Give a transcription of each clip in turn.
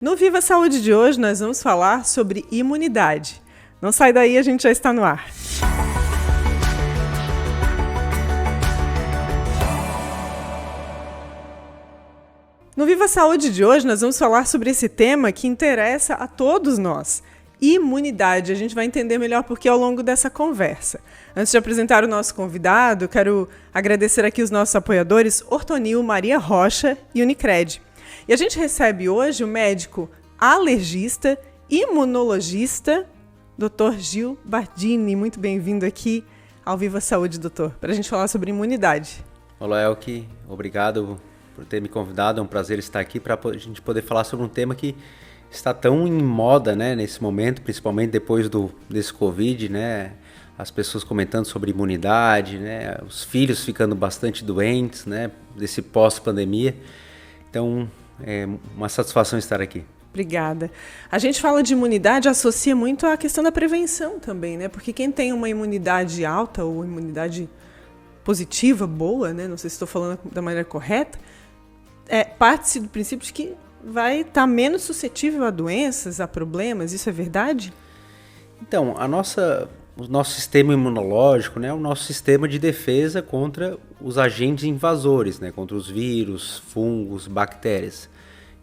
No Viva Saúde de hoje, nós vamos falar sobre imunidade. Não sai daí, a gente já está no ar. No Viva Saúde de hoje, nós vamos falar sobre esse tema que interessa a todos nós. Imunidade. A gente vai entender melhor porque ao longo dessa conversa. Antes de apresentar o nosso convidado, quero agradecer aqui os nossos apoiadores Ortonil, Maria Rocha e Unicred. E a gente recebe hoje o médico alergista, imunologista, Dr. Gil Bardini. Muito bem-vindo aqui ao Viva Saúde, doutor, para a gente falar sobre imunidade. Olá, Elke. Obrigado por ter me convidado. É um prazer estar aqui para a gente poder falar sobre um tema que está tão em moda, né, nesse momento, principalmente depois desse Covid, né? As pessoas comentando sobre imunidade, né? Os filhos ficando bastante doentes, né? Desse pós-pandemia. Então, é uma satisfação estar aqui. Obrigada. A gente fala de imunidade, associa muito à questão da prevenção também, né? Porque quem tem uma imunidade alta ou imunidade positiva, boa, né? Não sei se estou falando da maneira correta, parte-se do princípio de que vai estar menos suscetível a doenças, a problemas. Isso é verdade? Então, o nosso sistema imunológico, né, é o nosso sistema de defesa contra os agentes invasores, né, contra os vírus, fungos, bactérias.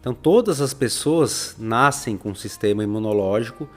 Então, todas as pessoas nascem com um sistema imunológico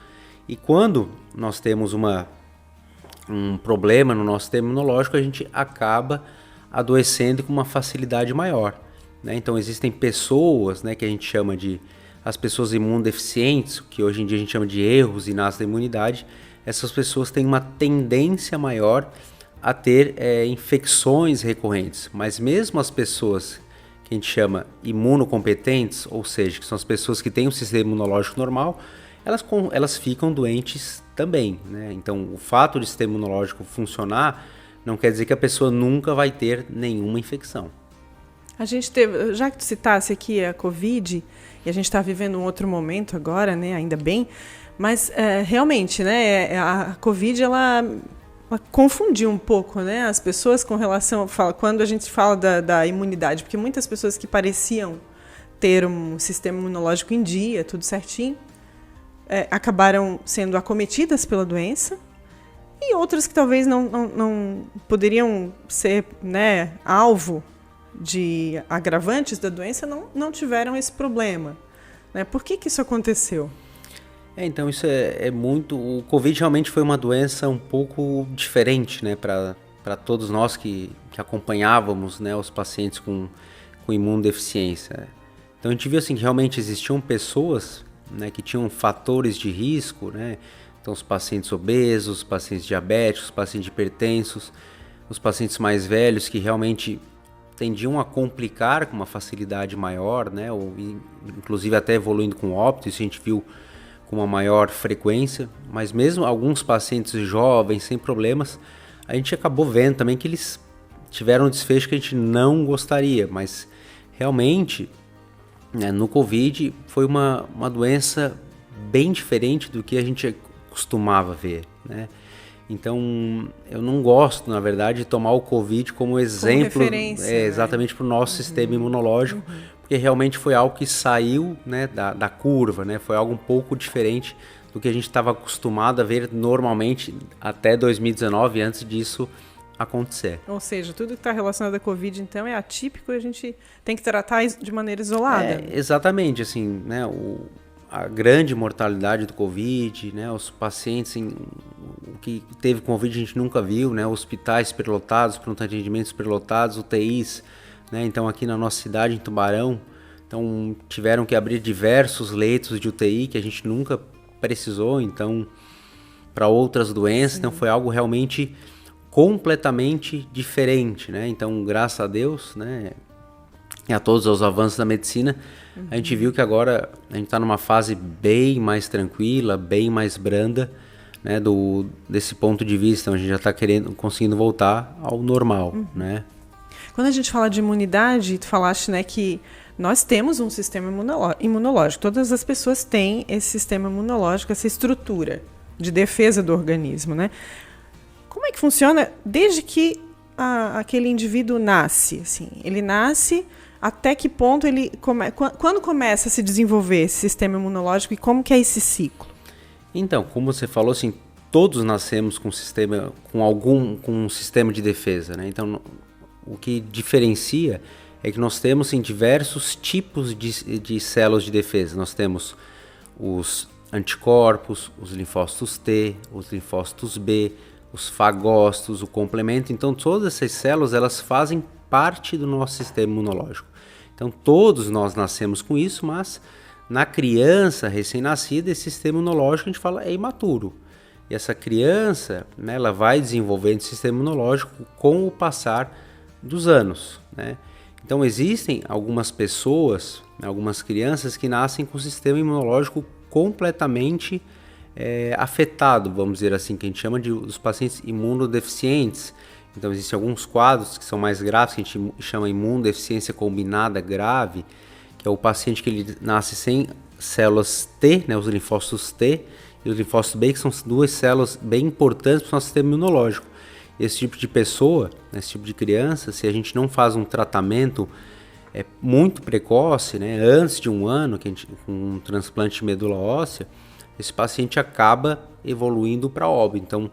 e quando nós temos um problema no nosso sistema imunológico, a gente acaba adoecendo com uma facilidade maior, né? Então, existem pessoas, né, que a gente chama de as pessoas imunodeficientes, que hoje em dia a gente chama de erros e nascem da imunidade. Essas pessoas têm uma tendência maior a ter infecções recorrentes, mas mesmo as pessoas que a gente chama imunocompetentes, ou seja, que são as pessoas que têm um sistema imunológico normal, elas ficam doentes também, né? Então, o fato de o sistema imunológico funcionar não quer dizer que a pessoa nunca vai ter nenhuma infecção. A gente teve, já que tu citasse aqui a Covid, e a gente está vivendo um outro momento agora, né? Ainda bem, mas realmente, né? A Covid, ela confundiu um pouco, né? As pessoas com relação, quando a gente fala da imunidade, porque muitas pessoas que pareciam ter um sistema imunológico em dia, tudo certinho, acabaram sendo acometidas pela doença, e outras que talvez não poderiam ser, né, alvo de agravantes da doença, não tiveram esse problema, né? Por que isso aconteceu? Então isso é muito... O Covid realmente foi uma doença um pouco diferente, né, para todos nós que acompanhávamos, né, os pacientes com imunodeficiência. Então a gente viu assim, que realmente existiam pessoas, né, que tinham fatores de risco, né? Então os pacientes obesos, os pacientes diabéticos, os pacientes hipertensos, os pacientes mais velhos que realmente tendiam a complicar com uma facilidade maior, né, ou inclusive até evoluindo com óbito. Isso a gente viu com uma maior frequência, mas mesmo alguns pacientes jovens, sem problemas, a gente acabou vendo também que eles tiveram um desfecho que a gente não gostaria, mas realmente, né, no Covid foi uma doença bem diferente do que a gente costumava ver, né? Então, eu não gosto, na verdade, de tomar o Covid como exemplo, como referência, exatamente para o nosso sistema imunológico, porque realmente foi algo que saiu, né, da curva, né? Foi algo um pouco diferente do que a gente estava acostumado a ver normalmente até 2019, antes disso acontecer. Ou seja, tudo que está relacionado à Covid, então, é atípico e a gente tem que tratar de maneira isolada. Exatamente, assim, né, a grande mortalidade do Covid, né, os pacientes que teve Covid a gente nunca viu, né, hospitais superlotados, pronto atendimentos superlotados, UTIs, né, então aqui na nossa cidade, em Tubarão, então tiveram que abrir diversos leitos de UTI que a gente nunca precisou, então, para outras doenças. Sim. Então foi algo realmente completamente diferente, né, então graças a Deus, né, e a todos os avanços da medicina, a gente viu que agora a gente está numa fase bem mais tranquila, bem mais branda, né, desse ponto de vista. Então a gente já está conseguindo voltar ao normal, né? Quando a gente fala de imunidade, tu falaste, né, que nós temos um sistema imunológico. Todas as pessoas têm esse sistema imunológico, essa estrutura de defesa do organismo, né? Como é que funciona desde que aquele indivíduo nasce? Assim, ele nasce até que ponto quando começa a se desenvolver esse sistema imunológico e como que é esse ciclo? Então, como você falou, assim, todos nascemos com um sistema de defesa, né? Então, o que diferencia é que nós temos sim, diversos tipos de células de defesa. Nós temos os anticorpos, os linfócitos T, os linfócitos B, os fagócitos, o complemento. Então, todas essas células elas fazem parte do nosso sistema imunológico. Então, todos nós nascemos com isso, mas na criança recém-nascida, esse sistema imunológico a gente fala é imaturo. E essa criança, né, ela vai desenvolvendo esse sistema imunológico com o passar dos anos, né? Então existem algumas pessoas, algumas crianças que nascem com o sistema imunológico completamente afetado, vamos dizer assim, que a gente chama dos pacientes imunodeficientes. Então existem alguns quadros que são mais graves, que a gente chama imunodeficiência combinada grave, que é o paciente que ele nasce sem células T, né, os linfócitos T e os linfócitos B, que são duas células bem importantes para o nosso sistema imunológico. Esse tipo de pessoa, esse tipo de criança, se a gente não faz um tratamento muito precoce, né, antes de um ano, com um transplante de medula óssea, esse paciente acaba evoluindo para óbito. Então,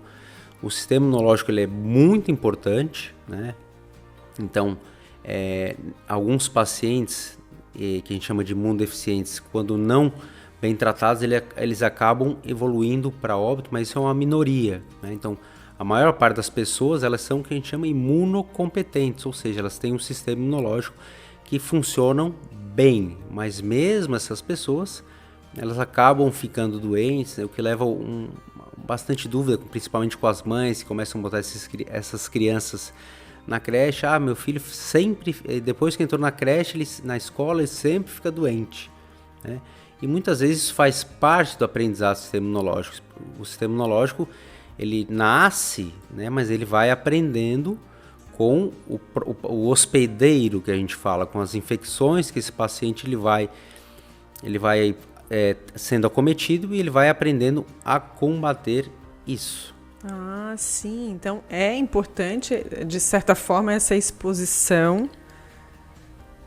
o sistema imunológico ele é muito importante, né? Então, alguns pacientes que a gente chama de imunodeficientes, quando não bem tratados, eles acabam evoluindo para óbito, mas isso é uma minoria, né? Então, a maior parte das pessoas, elas são o que a gente chama imunocompetentes, ou seja, elas têm um sistema imunológico que funcionam bem, mas mesmo essas pessoas, elas acabam ficando doentes, o que leva bastante dúvida, principalmente com as mães que começam a botar essas crianças na creche. Meu filho sempre, depois que entrou na creche, na escola, ele sempre fica doente, né? E muitas vezes isso faz parte do aprendizado do sistema imunológico. O sistema imunológico, ele nasce, né, mas ele vai aprendendo com o hospedeiro que a gente fala, com as infecções que esse paciente ele vai sendo acometido e ele vai aprendendo a combater isso. Ah, sim. Então é importante, de certa forma, essa exposição.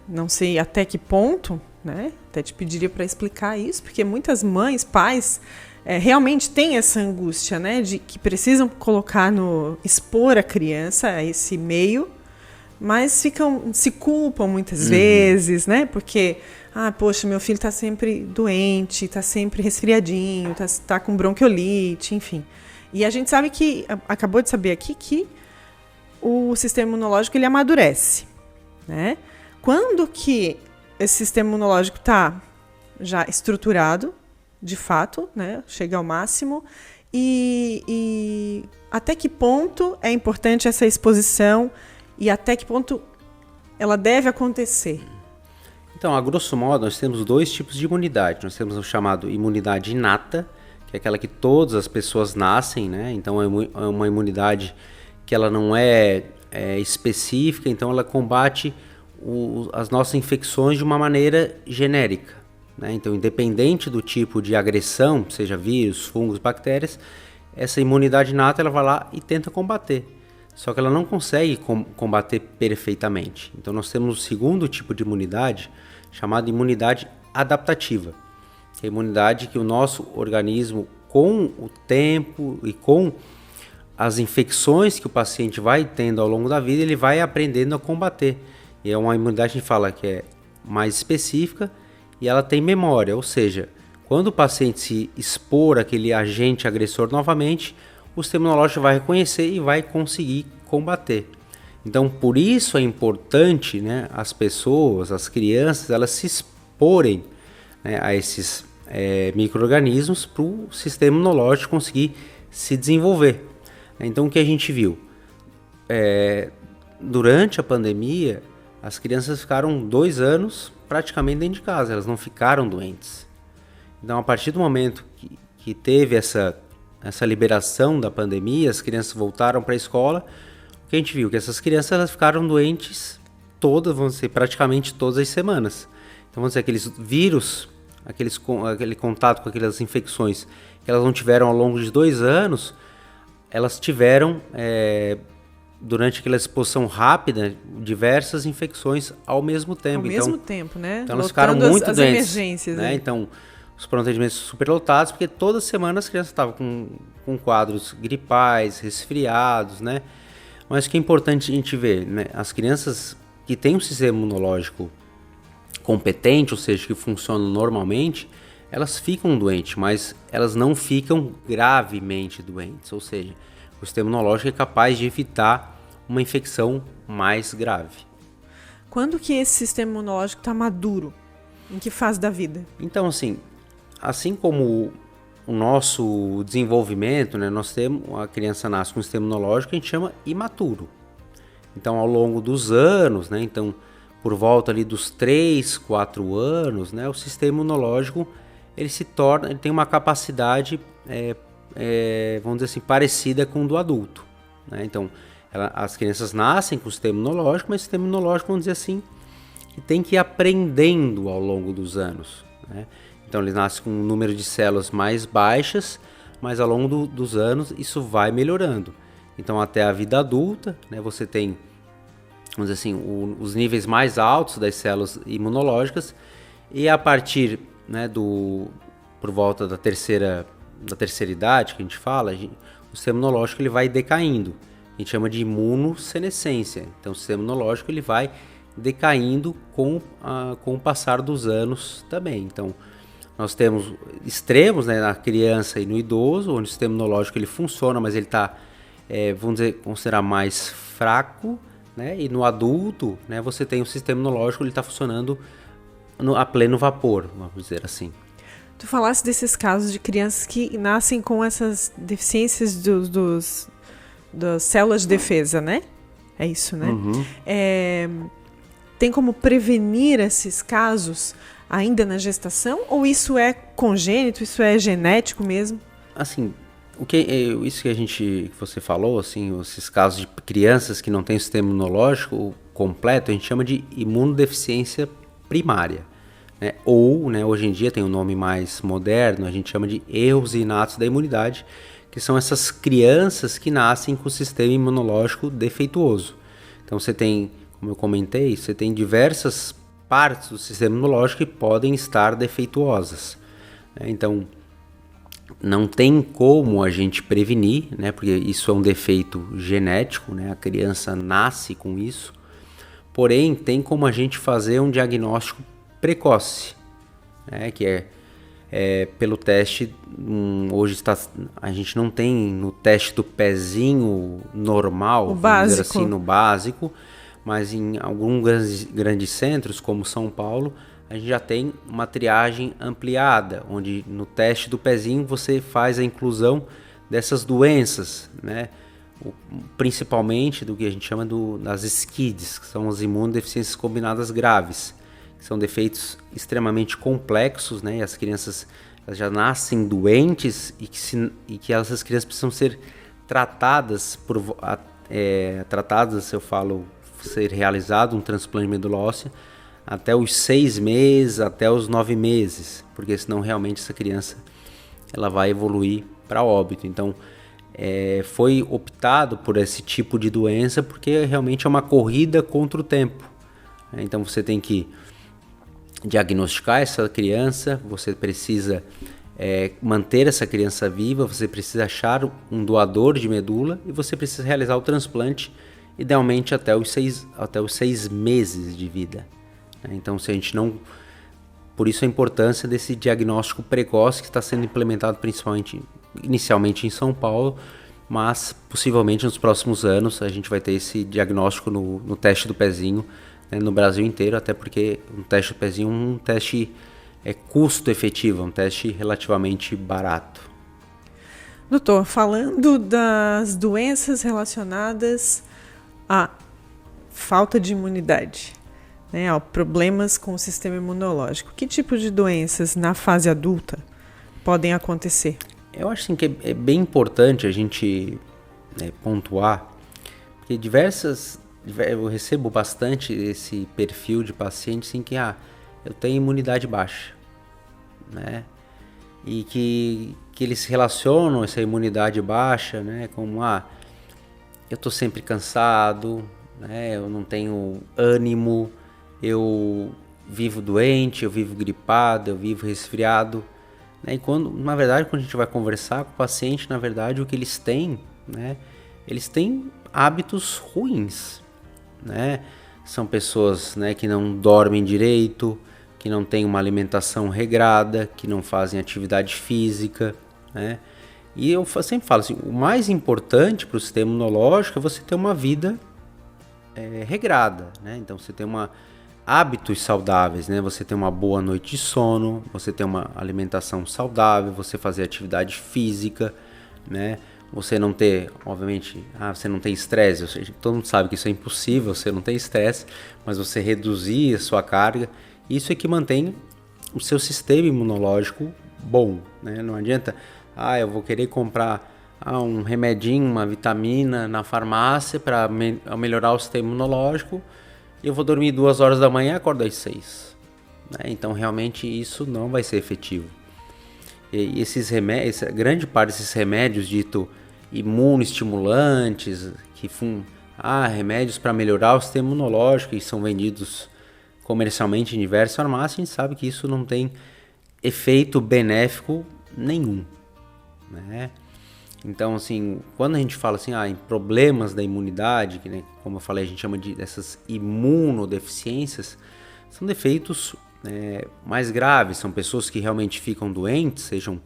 Não sei até que ponto, né? Até te pediria para explicar isso, porque muitas mães, pais, realmente têm essa angústia, né? De que precisam expor a criança a esse meio, mas se culpam muitas vezes, né? Porque, poxa, meu filho está sempre doente, está sempre resfriadinho, está com bronquiolite, enfim. E a gente sabe acabou de saber aqui que o sistema imunológico ele amadurece, né? Quando que esse sistema imunológico está já estruturado, de fato, né? Chega ao máximo, e até que ponto é importante essa exposição e até que ponto ela deve acontecer? Então, a grosso modo, nós temos dois tipos de imunidade. Nós temos o chamado imunidade inata, que é aquela que todas as pessoas nascem, né? Então é uma imunidade que ela não é específica, então ela combate as nossas infecções de uma maneira genérica, né? Então, independente do tipo de agressão, seja vírus, fungos, bactérias, essa imunidade inata ela vai lá e tenta combater. Só que ela não consegue combater perfeitamente. Então nós temos o segundo tipo de imunidade, chamada imunidade adaptativa. É a imunidade que o nosso organismo, com o tempo e com as infecções que o paciente vai tendo ao longo da vida, ele vai aprendendo a combater. E é uma imunidade que a gente fala que é mais específica e ela tem memória, ou seja, quando o paciente se expor àquele agente agressor novamente, o sistema imunológico vai reconhecer e vai conseguir combater. Então, por isso é importante, né, as pessoas, as crianças, elas se exporem, né, a esses micro-organismos para o sistema imunológico conseguir se desenvolver. Então, o que a gente viu? Durante a pandemia, as crianças ficaram 2 anos praticamente dentro de casa, elas não ficaram doentes. Então, a partir do momento que teve essa liberação da pandemia, as crianças voltaram para a escola, o que a gente viu? Que essas crianças elas ficaram doentes vamos dizer, praticamente todas as semanas. Então, vamos dizer, aqueles vírus, aquele contato com aquelas infecções que elas não tiveram ao longo de 2 anos, elas tiveram durante aquela exposição rápida, diversas infecções ao mesmo tempo. Ao mesmo tempo, né? Então elas ficaram muito as doentes. Emergências, né? Então, os pronto atendimentos superlotados, porque toda semana as crianças estavam com quadros gripais, resfriados, né? Mas o que é importante a gente ver, né? As crianças que têm um sistema imunológico competente, ou seja, que funcionam normalmente, elas ficam doentes, mas elas não ficam gravemente doentes, ou seja, o sistema imunológico é capaz de evitar uma infecção mais grave. Quando que esse sistema imunológico está maduro? Em que fase da vida? Então, assim como o nosso desenvolvimento, né, nós temos, a criança nasce com um sistema imunológico que a gente chama imaturo. Então, ao longo dos anos, né, então, por volta ali dos 3, 4 anos, né, o sistema imunológico ele tem uma capacidade, vamos dizer assim, parecida com o do adulto. Né? Então, as crianças nascem com o sistema imunológico, mas o sistema imunológico, vamos dizer assim, que tem que ir aprendendo ao longo dos anos. Né? Então, ele nasce com um número de células mais baixas, mas ao longo dos anos isso vai melhorando. Então, até a vida adulta, né, você tem, vamos dizer assim, os níveis mais altos das células imunológicas, e a partir, né, por volta da terceira idade, que a gente fala, o sistema imunológico ele vai decaindo. A gente chama de imunossenescência. Então, o sistema imunológico ele vai decaindo com o passar dos anos também. Então, nós temos extremos, né, na criança e no idoso, onde o sistema imunológico ele funciona, mas ele está, vamos dizer, considerar mais fraco, né? E no adulto, né, você tem o sistema imunológico, ele está funcionando a pleno vapor, vamos dizer assim. Tu falasse desses casos de crianças que nascem com essas deficiências das células de defesa, né? É isso, né? Uhum. Tem como prevenir esses casos ainda na gestação? Ou isso é congênito, isso é genético mesmo? Assim, isso que você falou, assim, esses casos de crianças que não têm sistema imunológico completo, a gente chama de imunodeficiência primária. Né? Ou, né, hoje em dia tem um nome mais moderno, a gente chama de erros inatos da imunidade, que são essas crianças que nascem com o sistema imunológico defeituoso. Então você tem, como eu comentei, você tem diversas partes do sistema imunológico que podem estar defeituosas. Né? Então, não tem como a gente prevenir, né? Porque isso é um defeito genético, né? A criança nasce com isso. Porém, tem como a gente fazer um diagnóstico precoce, né? Que é pelo teste. Hoje a gente não tem no teste do pezinho normal, o vamos dizer básico. assim, no básico, mas em alguns grandes centros, como São Paulo, a gente já tem uma triagem ampliada, onde no teste do pezinho você faz a inclusão dessas doenças, né? Principalmente do que a gente chama das SCIDs, que são as imunodeficiências combinadas graves, que são defeitos extremamente complexos, né? E as crianças elas já nascem doentes e que essas crianças precisam ser tratadas, eu falo, ser realizado um transplante de medula óssea até os 6 meses, até os 9 meses, porque senão realmente essa criança ela vai evoluir para óbito. Então, foi optado por esse tipo de doença porque realmente é uma corrida contra o tempo. Então, você tem que diagnosticar essa criança, você precisa manter essa criança viva, você precisa achar um doador de medula e você precisa realizar o transplante, idealmente até os 6 meses de vida. Então, se a gente não... Por isso a importância desse diagnóstico precoce que está sendo implementado inicialmente em São Paulo, mas possivelmente nos próximos anos a gente vai ter esse diagnóstico no teste do pezinho, né, no Brasil inteiro, até porque um teste do pezinho é um teste custo efetivo, um teste relativamente barato. Doutor, falando das doenças relacionadas à falta de imunidade, né, problemas com o sistema imunológico. Que tipo de doenças na fase adulta podem acontecer? Eu acho assim, que é bem importante a gente pontuar, porque eu recebo bastante esse perfil de paciente assim, que eu tenho imunidade baixa, né? E que eles relacionam essa imunidade baixa, né, como eu estou sempre cansado, né? Eu não tenho ânimo, eu vivo doente, eu vivo gripado, eu vivo resfriado, né? E na verdade, quando a gente vai conversar com o paciente, na verdade, o que eles têm, né? Eles têm hábitos ruins, né? São pessoas, né, que não dormem direito, que não têm uma alimentação regrada, que não fazem atividade física, né? E eu sempre falo assim, o mais importante para o sistema imunológico é você ter uma vida regrada, né? Então você ter hábitos saudáveis, né? Você ter uma boa noite de sono, você ter uma alimentação saudável, você fazer atividade física, né? Você não ter, obviamente, você não tem estresse, todo mundo sabe que isso é impossível, você não tem estresse, mas você reduzir a sua carga, isso é que mantém o seu sistema imunológico bom, né? Não adianta, eu vou querer comprar um remedinho, uma vitamina na farmácia para melhorar o sistema imunológico e eu vou dormir 2 horas da manhã e acordo às 6, né? Então realmente isso não vai ser efetivo. E esses remédios, grande parte desses remédios dito imunoestimulantes, remédios para melhorar o sistema imunológico, que são vendidos comercialmente em diversas farmácias, a gente sabe que isso não tem efeito benéfico nenhum, né? Então, assim, quando a gente fala assim, em problemas da imunidade, que, né, como eu falei, a gente chama dessas imunodeficiências, são defeitos mais graves, são pessoas que realmente ficam doentes, sejam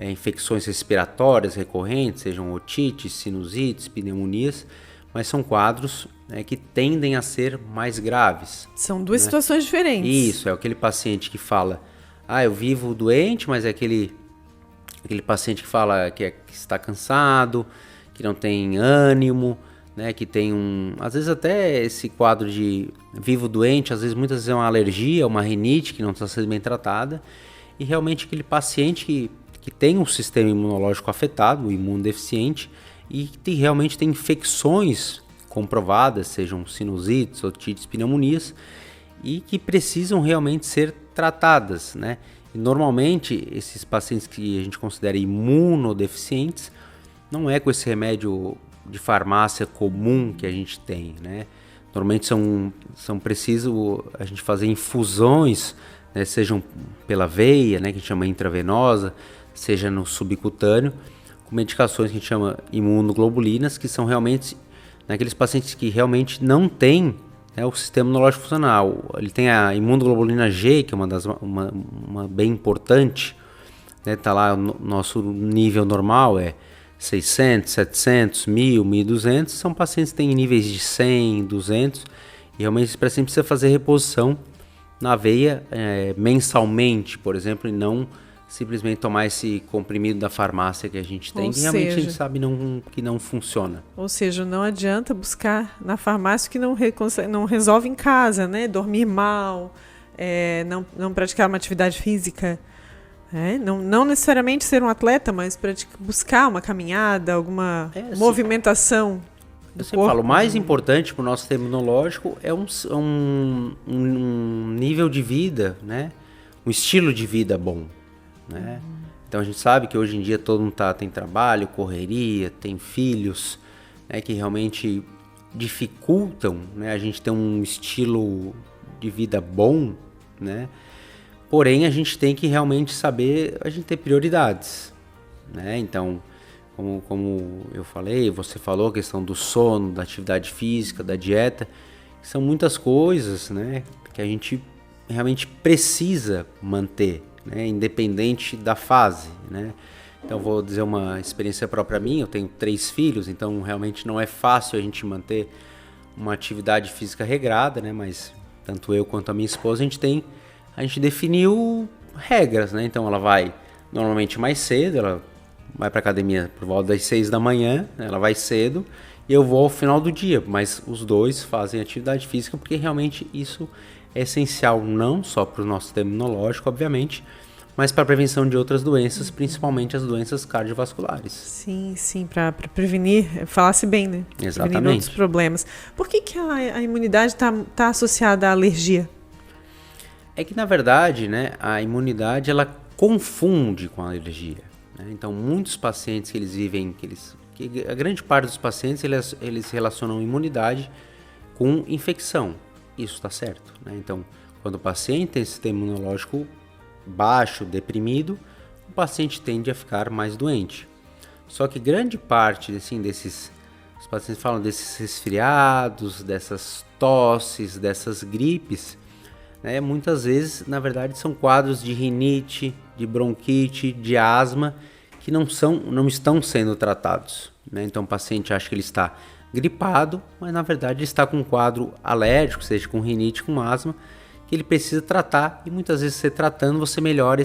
infecções respiratórias recorrentes, sejam otites, sinusites, pneumonias, mas são quadros que tendem a ser mais graves. São duas situações diferentes. Isso, é aquele paciente que fala, eu vivo doente, mas é aquele paciente que fala que está cansado, que não tem ânimo, né, que tem às vezes até esse quadro de vivo doente, às vezes muitas vezes é uma alergia, uma rinite que não está sendo bem tratada, e realmente aquele paciente que tem um sistema imunológico afetado, o imunodeficiente, e que realmente tem infecções comprovadas, sejam sinusites, otites, pneumonias, e que precisam realmente ser tratadas, né? E normalmente esses pacientes que a gente considera imunodeficientes, não é com esse remédio de farmácia comum que a gente tem, né? Normalmente são preciso a gente fazer infusões, né, sejam pela veia, né, que a gente chama intravenosa, seja no subcutâneo, com medicações que a gente chama imunoglobulinas, que são realmente naqueles pacientes que realmente não têm, né, o sistema imunológico funcional. Ele tem a imunoglobulina G, que é uma bem importante, né, tá lá, nosso nível normal é 600, 700, 1000, 1200, são pacientes que têm níveis de 100, 200, e realmente esse paciente precisa fazer reposição na veia mensalmente, por exemplo, e não simplesmente tomar esse comprimido da farmácia que a gente tem, que realmente a gente sabe que não funciona. Ou seja, não adianta buscar na farmácia que não resolve em casa, né? Dormir mal, não praticar uma atividade física. Não necessariamente ser um atleta, mas buscar uma caminhada, alguma movimentação. Eu sempre falo, o mais importante para o nosso sistema imunológico é um nível de vida, né? Um estilo de vida bom, né? Então a gente sabe que hoje em dia todo mundo tem trabalho, correria, tem filhos, né, que realmente dificultam, né, a gente ter um estilo de vida bom, né? Porém, a gente tem que realmente saber, a gente ter prioridades, né? Então, como eu falei, você falou, a questão do sono, da atividade física, da dieta, são muitas coisas, né, que a gente realmente precisa manter, né, independente da fase, né? Então, vou dizer uma experiência própria minha, eu tenho 3 filhos, então realmente não é fácil a gente manter uma atividade física regrada, né? Mas tanto eu quanto a minha esposa, a gente definiu regras, né? Então ela vai normalmente mais cedo, ela vai para academia por volta das 6 da manhã, ela vai cedo, e eu vou ao final do dia, mas os dois fazem atividade física porque realmente isso é essencial não só para o nosso sistema imunológico, obviamente, mas para a prevenção de outras doenças, principalmente as doenças cardiovasculares. Sim, para prevenir, falasse bem, né? Exatamente. Prevenir outros problemas. Por que a imunidade está associada à alergia? É que, na verdade, né, a imunidade ela confunde com a alergia, né? Então, muitos pacientes que eles que a grande parte dos pacientes eles relacionam imunidade com infecção. Isso está certo, né? Então, quando o paciente tem sistema imunológico baixo, deprimido, o paciente tende a ficar mais doente. Só que grande parte, assim, os pacientes falam desses resfriados, dessas tosses, dessas gripes, né? Muitas vezes, na verdade, são quadros de rinite, de bronquite, de asma, que não estão sendo tratados, né? Então o paciente acha que ele está gripado, mas na verdade ele está com um quadro alérgico, seja com rinite, com asma, que ele precisa tratar, e muitas vezes você tratando, você melhora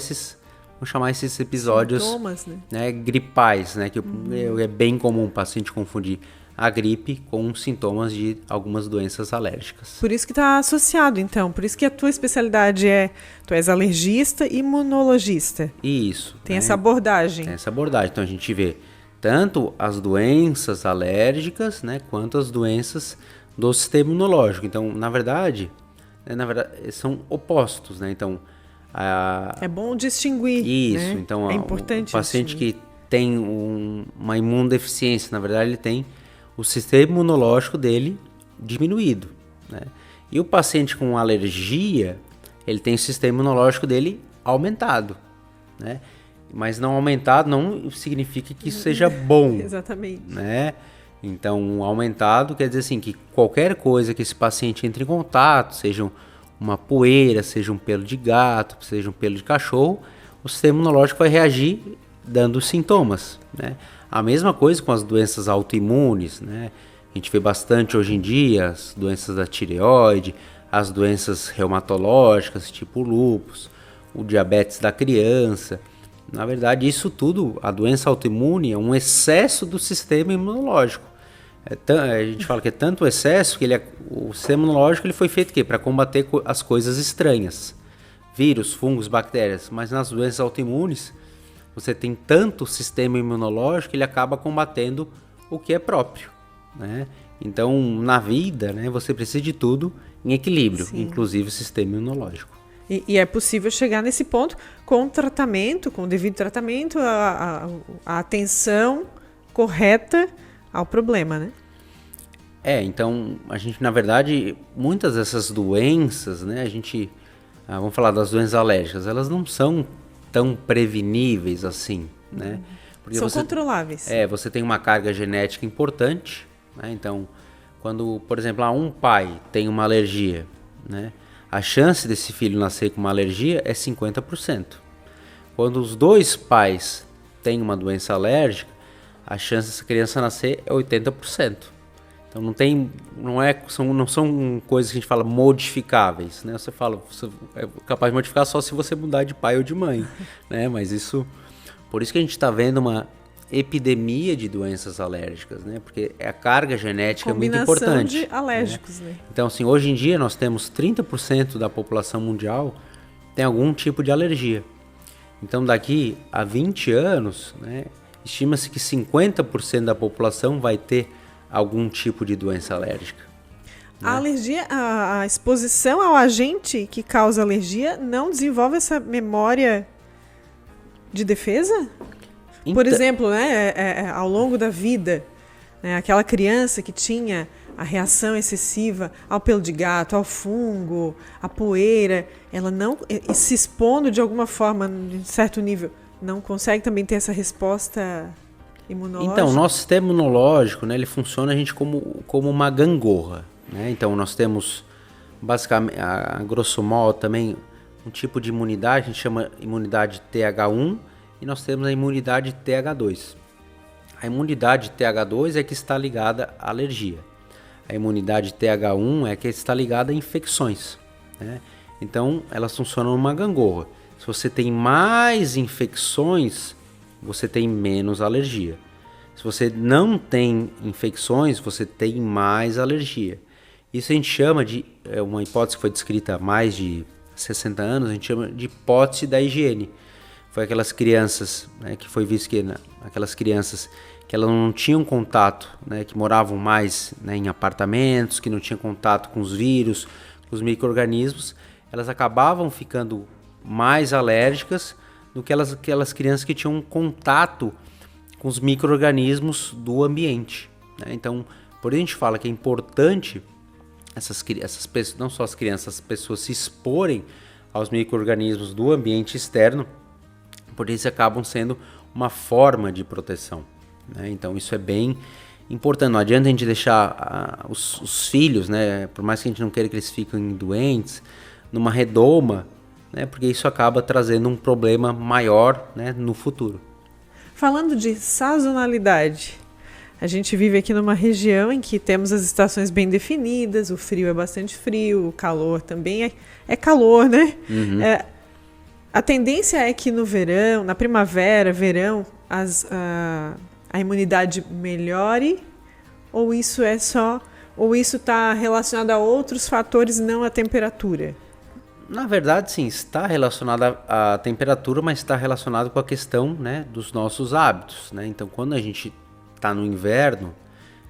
vamos chamar esses episódios, sintomas, né, gripais, né, que é bem comum o paciente confundir a gripe com sintomas de algumas doenças alérgicas. Por isso que está associado, então. Por isso que a tua especialidade tu és alergista e imunologista. Isso. Tem essa abordagem. Tem essa abordagem. Então a gente vê tanto as doenças alérgicas, né, quanto as doenças do sistema imunológico. Então, na verdade são opostos, né? Então, é bom distinguir. Isso. Né? Então, é importante o paciente que tem uma imunodeficiência, na verdade, ele tem o sistema imunológico dele diminuído, né? E o paciente com alergia, ele tem o sistema imunológico dele aumentado, né? Mas não aumentado não significa que isso seja bom. Exatamente. Né? Então, aumentado quer dizer assim, que qualquer coisa que esse paciente entre em contato, seja uma poeira, seja um pelo de gato, seja um pelo de cachorro, o sistema imunológico vai reagir dando sintomas, né? A mesma coisa com as doenças autoimunes, né? A gente vê bastante hoje em dia as doenças da tireoide, as doenças reumatológicas, tipo lúpus, o diabetes da criança. Na verdade, isso tudo, a doença autoimune é um excesso do sistema imunológico. A gente fala que é tanto excesso que o sistema imunológico ele foi feito para combater as coisas estranhas. Vírus, fungos, bactérias. Mas nas doenças autoimunes, você tem tanto sistema imunológico que ele acaba combatendo o que é próprio, né? Então, na vida, né, você precisa de tudo em equilíbrio, sim, inclusive o sistema imunológico. E é possível chegar nesse ponto com tratamento, com o devido tratamento, a atenção correta ao problema, né? Então, a gente, na verdade, muitas dessas doenças, né, vamos falar das doenças alérgicas, elas não são tão preveníveis assim, né? Porque são controláveis. Você tem uma carga genética importante, né? Então, quando, por exemplo, um pai tem uma alergia, né, a chance desse filho nascer com uma alergia é 50%. Quando os dois pais têm uma doença alérgica, a chance dessa criança nascer é 80%. Então não são coisas que a gente fala modificáveis, né? Você é capaz de modificar só se você mudar de pai ou de mãe, né? Mas por isso que a gente está vendo uma epidemia de doenças alérgicas, né? Porque a carga genética é muito importante. De alérgicos, né? Então, assim, hoje em dia nós temos 30% da população mundial tem algum tipo de alergia. Então, daqui a 20 anos, né, estima-se que 50% da população vai ter algum tipo de doença alérgica. A alergia, a exposição ao agente que causa alergia não desenvolve essa memória de defesa? Por exemplo, né, ao longo da vida, né, aquela criança que tinha a reação excessiva ao pelo de gato, ao fungo, à poeira, ela não se expondo de alguma forma, em certo nível, não consegue também ter essa resposta imunológica? Então, o nosso sistema imunológico, né, ele funciona como uma gangorra, né? Então, nós temos, basicamente, a grosso modo, também um tipo de imunidade, a gente chama imunidade TH1, e nós temos a imunidade TH2. A imunidade TH2 é que está ligada à alergia. A imunidade TH1 é que está ligada a infecções, né? Então, elas funcionam numa gangorra. Se você tem mais infecções, você tem menos alergia. Se você não tem infecções, você tem mais alergia. Isso a gente chama de, uma hipótese que foi descrita há mais de 60 anos, a gente chama de hipótese da higiene. Foi aquelas crianças, né, que foi visto que aquelas crianças que elas não tinham contato, né, que moravam mais, né, em apartamentos, que não tinham contato com os vírus, com os micro-organismos, elas acabavam ficando mais alérgicas do que aquelas crianças que tinham contato com os micro-organismos do ambiente, né? Então, por isso a gente fala que é importante essas pessoas, não só as crianças, as pessoas se exporem aos micro-organismos do ambiente externo, por isso acabam sendo uma forma de proteção, né? Então isso é bem importante. Não adianta a gente deixar os filhos, né, por mais que a gente não queira que eles fiquem doentes, numa redoma, né, porque isso acaba trazendo um problema maior, né, no futuro. Falando de sazonalidade, a gente vive aqui numa região em que temos as estações bem definidas, o frio é bastante frio, o calor também é calor, né? Uhum. A tendência é que no verão, na primavera, verão, a imunidade melhore, ou isso está relacionado a outros fatores, não à temperatura? Na verdade, sim, está relacionado à temperatura, mas está relacionado com a questão, né, dos nossos hábitos, né? Então, quando a gente está no inverno,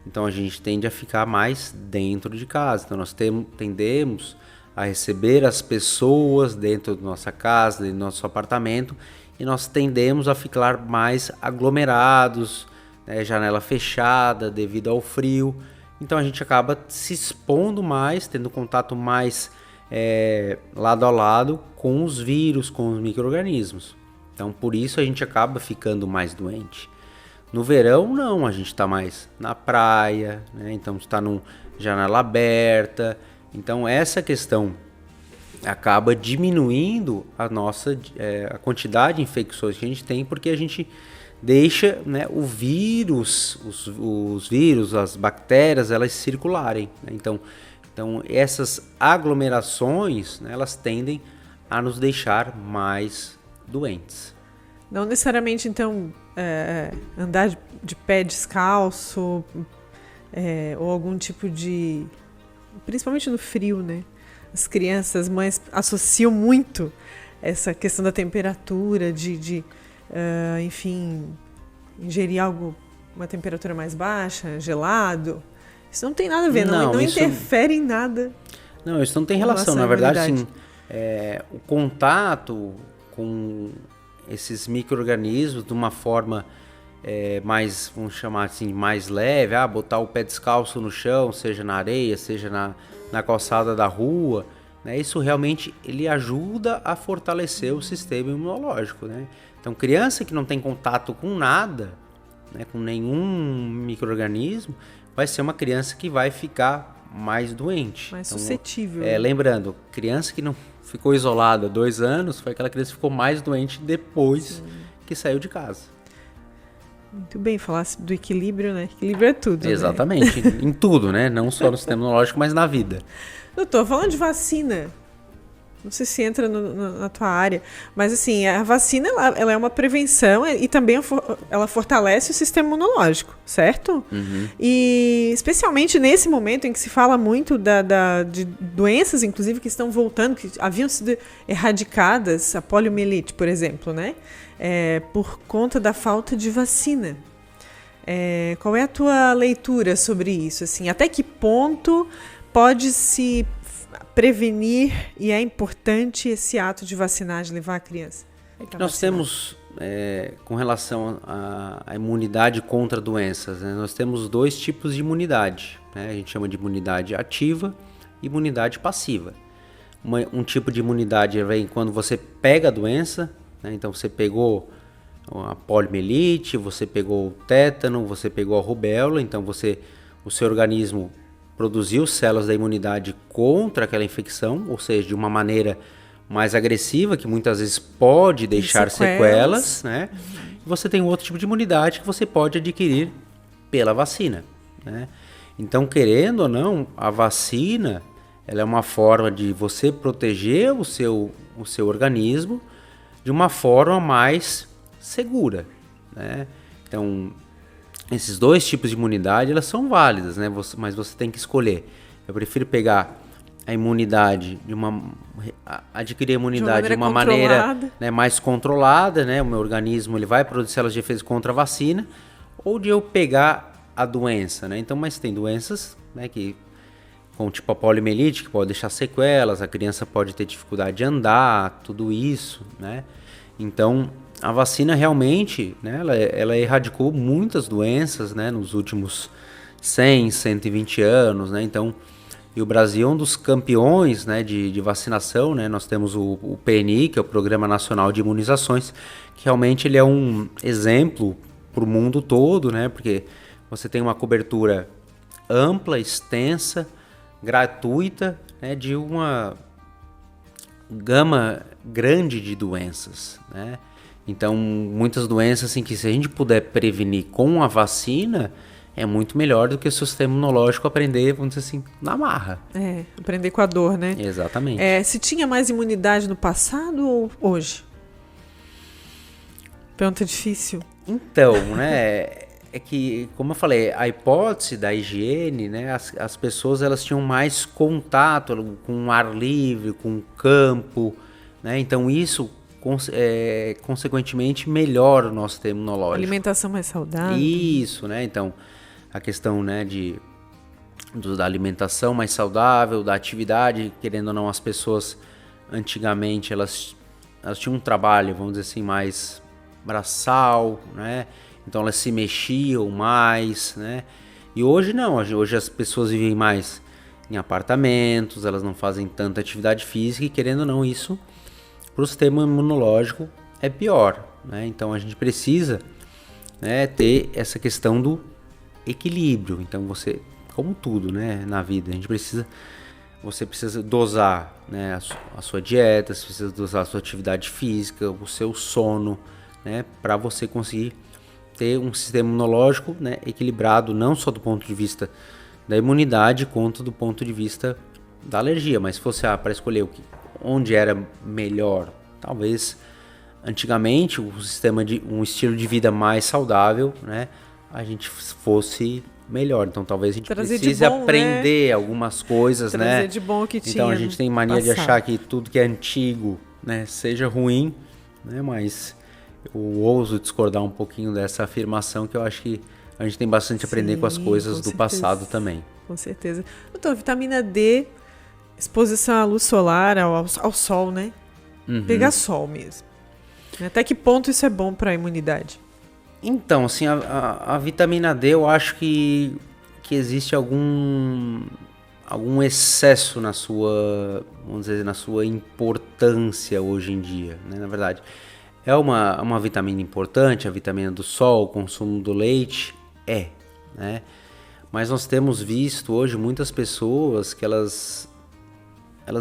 então a gente tende a ficar mais dentro de casa. Então, nós tendemos a receber as pessoas dentro da nossa casa, dentro do nosso apartamento, e nós tendemos a ficar mais aglomerados, né, janela fechada devido ao frio. Então a gente acaba se expondo mais, tendo contato mais lado a lado com os vírus, com os micro-organismos. Então por isso a gente acaba ficando mais doente. No verão não, a gente está mais na praia, né? Então está numa janela aberta. Então essa questão acaba diminuindo a quantidade de infecções que a gente tem, porque a gente deixa, né, o vírus, os vírus, as bactérias, elas circularem, né? Então essas aglomerações, né, elas tendem a nos deixar mais doentes. Não necessariamente, então, andar de pé descalço, ou algum tipo de... Principalmente no frio, né? As crianças, as mães associam muito essa questão da temperatura, enfim, ingerir algo, uma temperatura mais baixa, gelado. Isso não tem nada a ver, não interfere em nada. Não, isso não tem relação. Na verdade, sim, o contato com esses micro-organismos de uma forma mais, vamos chamar assim, mais leve, botar o pé descalço no chão, seja na areia, seja na calçada da rua, né? Isso realmente ele ajuda a fortalecer o sistema imunológico, né? Então, criança que não tem contato com nada, né, com nenhum micro-organismo, vai ser uma criança que vai ficar mais doente. Mais suscetível. Lembrando, criança que não ficou isolada há 2 anos, foi aquela criança que ficou mais doente depois que saiu de casa. Muito bem, falasse do equilíbrio, né? Equilíbrio é tudo. Exatamente, né? Em tudo, né? Não só no sistema imunológico, mas na vida. Doutor, falando de vacina, não sei se entra na tua área, mas assim, a vacina ela é uma prevenção e também ela fortalece o sistema imunológico, certo? Uhum. E especialmente nesse momento em que se fala muito de doenças, inclusive, que estão voltando, que haviam sido erradicadas, a poliomielite, por exemplo, né? Por conta da falta de vacina. Qual é a tua leitura sobre isso? Assim, até que ponto pode se prevenir e é importante esse ato de vacinar, de levar a criança? Nós temos, com relação à imunidade contra doenças, né, nós temos 2 tipos de imunidade, né? A gente chama de imunidade ativa e imunidade passiva. Um tipo de imunidade vem quando você pega a doença, né? Então você pegou a poliomielite, você pegou o tétano, você pegou a rubéola, então o seu organismo produziu células da imunidade contra aquela infecção, ou seja, de uma maneira mais agressiva, que muitas vezes pode deixar sequelas, né? Uhum. E você tem outro tipo de imunidade que você pode adquirir pela vacina, né? Então, querendo ou não, a vacina, ela é uma forma de você proteger o seu organismo de uma forma mais segura, né? Então, esses 2 tipos de imunidade, elas são válidas, né? Mas você tem que escolher. Eu prefiro pegar a imunidade adquirir a imunidade de uma maneira, né, mais controlada, né? O meu organismo ele vai produzir células de defesa contra a vacina, ou de eu pegar a doença, né? Então, mas tem doenças, né, com tipo a poliomielite, que pode deixar sequelas, a criança pode ter dificuldade de andar, tudo isso, né? Então, a vacina realmente, né, ela erradicou muitas doenças, né, nos últimos 100, 120 anos, né, então, e o Brasil é um dos campeões, né, de vacinação, né, nós temos o PNI, que é o Programa Nacional de Imunizações, que realmente ele é um exemplo para o mundo todo, né, porque você tem uma cobertura ampla, extensa, gratuita, né, de uma gama grande de doenças, né? Então, muitas doenças assim, que se a gente puder prevenir com a vacina, é muito melhor do que o seu sistema imunológico aprender, vamos dizer assim, na marra. Aprender com a dor, né? Exatamente. Se tinha mais imunidade no passado ou hoje? Pergunta difícil. Então, né, é que, como eu falei, a hipótese da higiene, né, as pessoas elas tinham mais contato com o ar livre, com o campo, né, então isso consequentemente melhora o nosso sistema imunológico. Alimentação mais saudável. Isso, né, então a questão, né, da alimentação mais saudável, da atividade, querendo ou não, as pessoas antigamente elas tinham um trabalho, vamos dizer assim, mais braçal, né? Então elas se mexiam mais, né? E hoje não, hoje as pessoas vivem mais em apartamentos, elas não fazem tanta atividade física e querendo ou não isso, para o sistema imunológico é pior, né? Então a gente precisa, né, ter essa questão do equilíbrio. Então você, como tudo, né, na vida, você precisa dosar, né, a sua dieta, você precisa dosar a sua atividade física, o seu sono, né, para você conseguir ter um sistema imunológico, né, equilibrado, não só do ponto de vista da imunidade, quanto do ponto de vista da alergia. Mas se fosse para escolher onde era melhor, talvez antigamente um estilo de vida mais saudável, né, a gente fosse melhor. Então talvez a gente precise aprender, né, algumas coisas, trazer, né? Trazer de bom o que tinha. Então a gente tem mania de achar que tudo que é antigo, né, seja ruim, né, mas eu ouso discordar um pouquinho dessa afirmação, que eu acho que a gente tem bastante a aprender com as coisas do passado também. Com certeza. Doutor, vitamina D, exposição à luz solar, ao sol, né? Pegar sol mesmo. Até que ponto isso é bom para a imunidade? Então, assim, a vitamina D, eu acho que existe algum excesso na sua, vamos dizer, na sua importância hoje em dia, né? Na verdade, é uma vitamina importante, a vitamina do sol, o consumo do leite, né? Mas nós temos visto hoje muitas pessoas que elas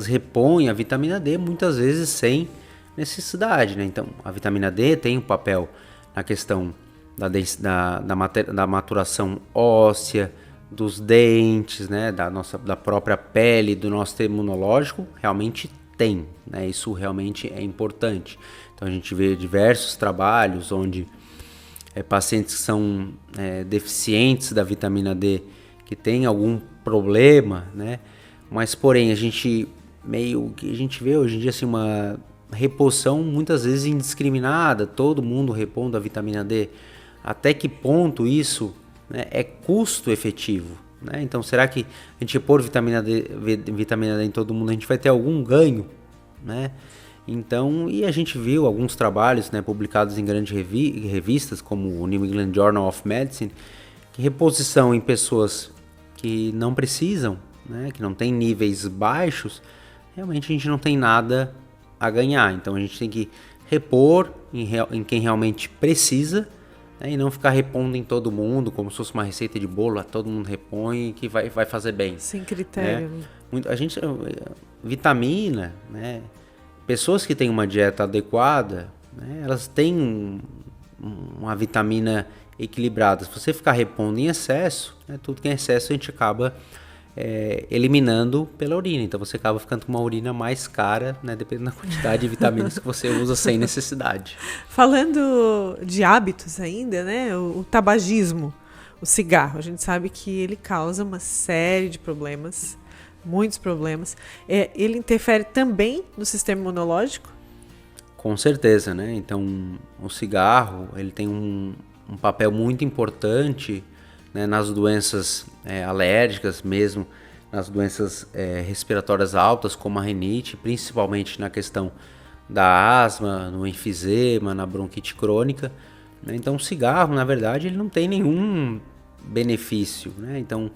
repõem a vitamina D muitas vezes sem necessidade, né? Então, a vitamina D tem um papel na questão da maturação óssea, dos dentes, né? Da própria pele, do nosso sistema imunológico, realmente tem, né? Isso realmente é importante. Então a gente vê diversos trabalhos onde pacientes que são deficientes da vitamina D, que têm algum problema, né? Mas porém a gente vê hoje em dia assim, uma reposição muitas vezes indiscriminada, todo mundo repondo a vitamina D. Até que ponto isso, né, é custo efetivo, né? Então será que a gente repor vitamina D em todo mundo, a gente vai ter algum ganho, né? Então, e a gente viu alguns trabalhos, né, publicados em grandes revistas, como o New England Journal of Medicine, que reposição em pessoas que não precisam, né, que não têm níveis baixos, realmente a gente não tem nada a ganhar. Então a gente tem que repor em quem realmente precisa, né, e não ficar repondo em todo mundo, como se fosse uma receita de bolo, todo mundo repõe que vai fazer bem. Sem critério. Né? Vitamina, né? Pessoas que têm uma dieta adequada, né, elas têm uma vitamina equilibrada. Se você ficar repondo em excesso, né, tudo que é excesso a gente acaba eliminando pela urina. Então você acaba ficando com uma urina mais cara, né, dependendo da quantidade de vitaminas que você usa sem necessidade. Falando de hábitos ainda, né, o tabagismo, o cigarro, a gente sabe que ele causa uma série de problemas, muitos problemas. Ele interfere também no sistema imunológico? Com certeza, né? Então, o cigarro, ele tem um papel muito importante, né, nas doenças alérgicas mesmo, nas doenças respiratórias altas, como a rinite, principalmente na questão da asma, no enfisema, na bronquite crônica, né? Então o cigarro, na verdade, ele não tem nenhum benefício, né? Então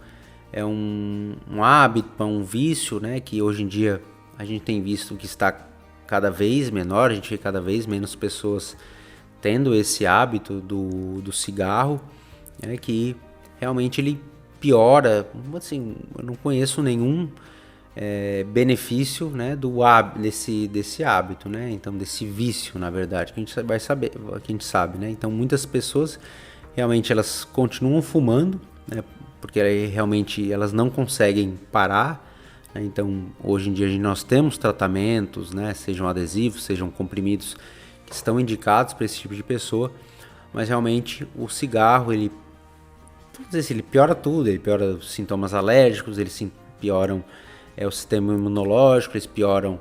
é um hábito, um vício, né? Que hoje em dia a gente tem visto que está cada vez menor, a gente vê cada vez menos pessoas tendo esse hábito do cigarro, né? Que realmente ele piora, assim, eu não conheço nenhum benefício, né, desse hábito, né? Então desse vício, na verdade, que a gente vai saber, que a gente sabe, né? Então muitas pessoas realmente elas continuam fumando, né? Porque realmente elas não conseguem parar, né? Então hoje em dia nós temos tratamentos, né? Sejam adesivos, sejam comprimidos que estão indicados para esse tipo de pessoa, mas realmente o cigarro ele piora tudo, ele piora os sintomas alérgicos, eles pioram o sistema imunológico, eles pioram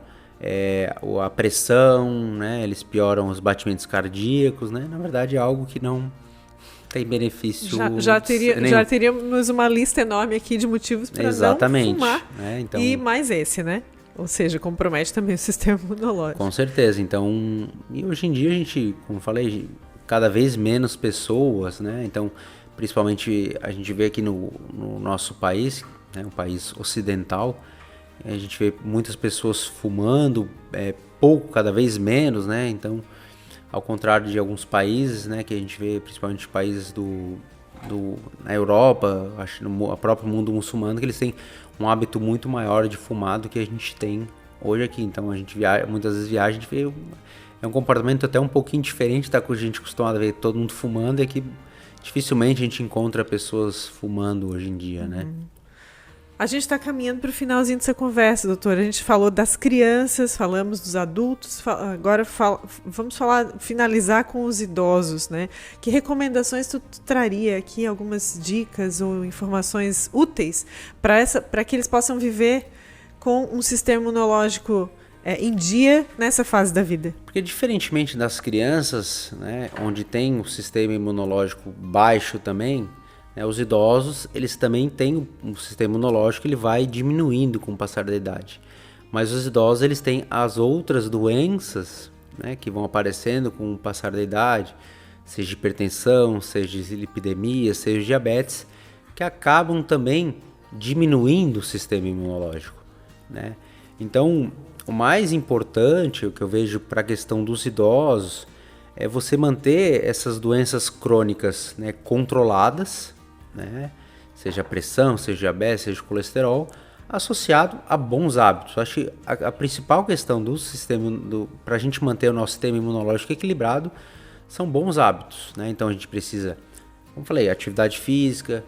a pressão, né? Eles pioram os batimentos cardíacos, né? Na verdade é algo que não tem benefício já teríamos uma lista enorme aqui de motivos para não fumar, né? Então, e mais esse, né? Ou seja, compromete também o sistema imunológico. Com certeza, então, e hoje em dia a gente, como eu falei, cada vez menos pessoas, né? Então, principalmente a gente vê aqui no nosso país, né? Um país ocidental, a gente vê muitas pessoas fumando, pouco, cada vez menos, né? Então, ao contrário de alguns países, né? Que a gente vê, principalmente países na Europa, acho no próprio mundo muçulmano, que eles têm um hábito muito maior de fumar do que a gente tem hoje aqui. Então, a gente muitas vezes viaja, a gente vê um comportamento até um pouquinho diferente da que a gente costuma ver todo mundo fumando, é que dificilmente a gente encontra pessoas fumando hoje em dia, né? A gente está caminhando para o finalzinho dessa conversa, doutor. A gente falou das crianças, falamos dos adultos, agora vamos finalizar com os idosos, né? Que recomendações tu traria aqui, algumas dicas ou informações úteis para que eles possam viver com um sistema imunológico em dia nessa fase da vida? Porque diferentemente das crianças, né, onde tem o sistema imunológico baixo também, os idosos, eles também têm um sistema imunológico, ele vai diminuindo com o passar da idade. Mas os idosos, eles têm as outras doenças, né, que vão aparecendo com o passar da idade, seja hipertensão, seja lipidemia, seja diabetes, que acabam também diminuindo o sistema imunológico, né? Então, o mais importante, o que eu vejo para a questão dos idosos, é você manter essas doenças crônicas, né, controladas, né? Seja pressão, seja diabetes, seja colesterol, associado a bons hábitos. Eu acho que a principal questão do sistema, para a gente manter o nosso sistema imunológico equilibrado, são bons hábitos, né? Então a gente precisa, como falei, atividade física,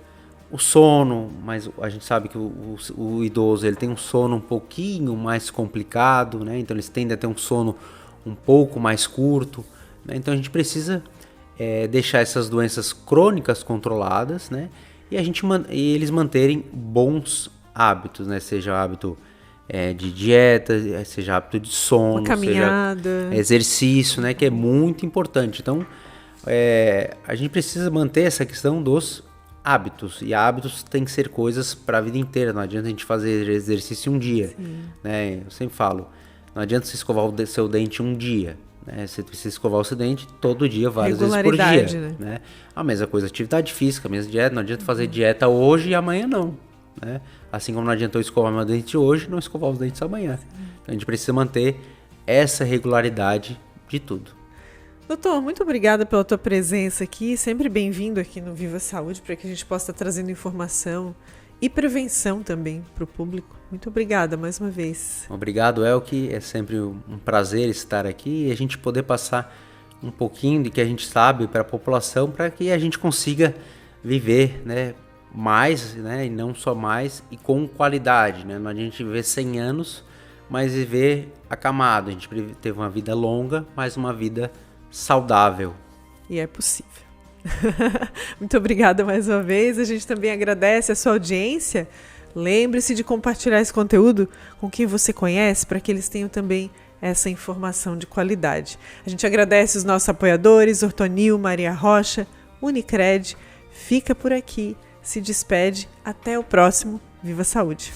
o sono, mas a gente sabe que o idoso ele tem um sono um pouquinho mais complicado, né? Então eles tendem a ter um sono um pouco mais curto, né? Então a gente precisa deixar essas doenças crônicas controladas, né? E eles manterem bons hábitos, né? Seja hábito de dieta, seja hábito de sono, uma caminhada, seja exercício, né? Que é muito importante. Então a gente precisa manter essa questão dos hábitos, e hábitos tem que ser coisas para a vida inteira. Não adianta a gente fazer exercício um dia, né? Eu sempre falo, não adianta você escovar o seu dente um dia, né? Você precisa escovar o seu dente todo dia, várias vezes por dia, né? A mesma coisa, atividade física, a mesma dieta. Não adianta fazer dieta hoje e amanhã não, né? Assim como não adianta eu escovar meu dente hoje e não escovar os dentes amanhã. Então a gente precisa manter essa regularidade de tudo. Doutor, muito obrigada pela tua presença aqui, sempre bem-vindo aqui no Viva Saúde, para que a gente possa estar trazendo informação e prevenção também para o público. Muito obrigada mais uma vez. Obrigado, Elke, é sempre um prazer estar aqui e a gente poder passar um pouquinho do que a gente sabe para a população, para que a gente consiga viver, né, mais, né, e não só mais, e com qualidade, né? Não a gente viver 100 anos, mas viver acamado. A gente teve uma vida longa, mas uma vida saudável. E é possível. Muito obrigada mais uma vez. A gente também agradece a sua audiência. Lembre-se de compartilhar esse conteúdo com quem você conhece, para que eles tenham também essa informação de qualidade. A gente agradece os nossos apoiadores, Ortonil, Maria Rocha, Unicred. Fica por aqui, se despede. Até o próximo Viva Saúde.